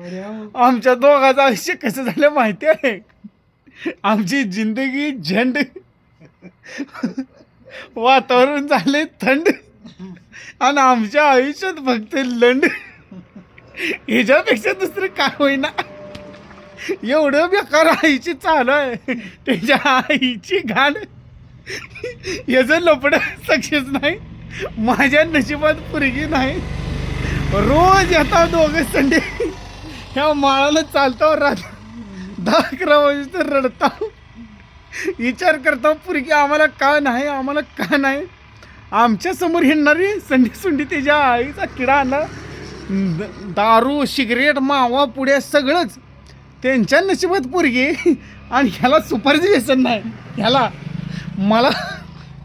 आमच्या दोघांचं आयुष्य कसं झालं माहिती आहे. आमची जिंदगी झंड, वातावरण झाले थंड आणि आमच्या आयुष्यात फक्त लंड. ह्याच्यापेक्षा दुसरं काय होईना. एवढं बेकार आईची चालू आहे. त्याच्या आईची घाण, याचं लपडं सक्सेस नाही. माझ्या नशिबात पोरगी नाही. रोज येता दोघं संडे ह्या माळाला चालतो, रात 10-11 वाजता रडता. विचार करता पोरगी आम्हाला का नाही, आम्हाला का नाही. आमच्या समोर हिंडणारी संडी सुंडी त्याच्या आईचा किडा आला. दारू, सिगरेट, मावा, पुड्या सगळंच त्यांच्या नशिबात पोरगी. आणि ह्याला सुपारीचं व्यसन नाही. ह्याला मला,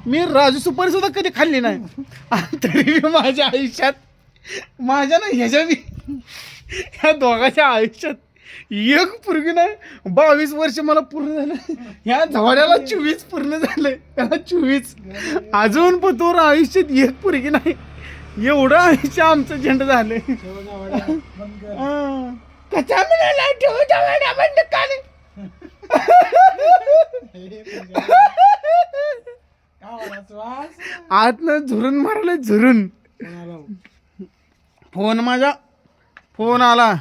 मी राजू सुपारी सुद्धा कधी खाल्ली नाही. आणि तरी मी माझ्या आयुष्यात, माझ्या ना ह्याच्या मी, ह्या दोघांच्या आयुष्यात एक पोरगी नाही. 22 वर्ष मला पूर्ण झालं. ह्या झवाड्याला 24 पूर्ण झाले. त्याला 24. अजून पतोर आयुष्यात एक पोरगी नाही. एवढं आयुष्य आमचं झेंड झालं. कसा म्हणाला ठेव झवाड्या बंद काढ. आतनं झुरून मारलं, झुरून. फोन आला.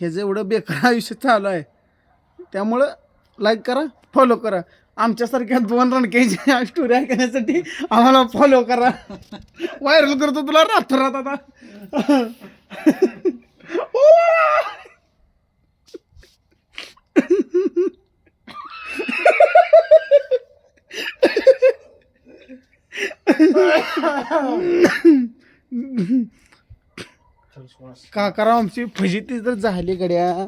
ह्याचं एवढं बेकार आयुष्य चालू आहे. त्यामुळं लाईक करा, फॉलो करा. आमच्यासारख्या 2 रणक्याच्या स्टोरी ऐकण्यासाठी आम्हाला फॉलो करा. व्हायरल करतो तुला रात्र आता. का करा, आमची फजिती तर झाली गड्या.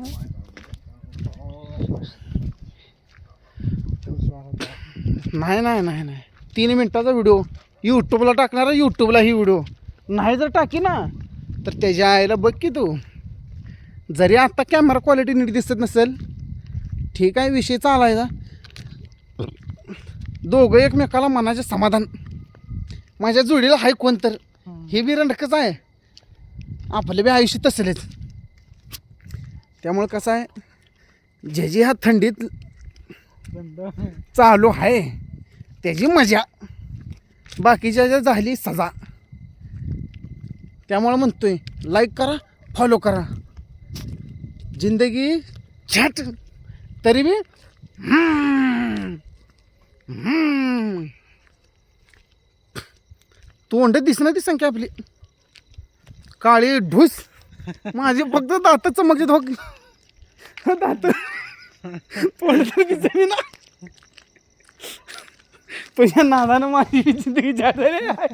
नाही 3 मिनिटाचा व्हिडिओ यूट्यूबला टाकणार. यूट्यूबला ही व्हिडिओ नाही जर टाकी ना तर त्याच्या आईला बघ की तू. जरी आत्ता कॅमेरा क्वालिटी नीट दिसत नसेल, ठीक आहे, विषय चालायचा. दोघं एकमेकाला मनाचे समाधान. माझ्या जोडीला हाय कोण तर, हे बी रंडकच आहे. आपलं बी आयुष्य तसलेच. त्यामुळे कसं आहे, ज्याची हा थंडीत चालू आहे त्याची मजा, बाकीच्या ज्या झाली सजा. त्यामुळे म्हणतोय लाईक करा, फॉलो करा. जिंदगी छाट तरी बी तोंड दिसणार ती संख्या आपली. काळी ढूस माझी फक्त दात चमकत हो. दात तोंड तर दिसली ना. तुझ्या नादानं माझी जिंदगी झालेली आहे.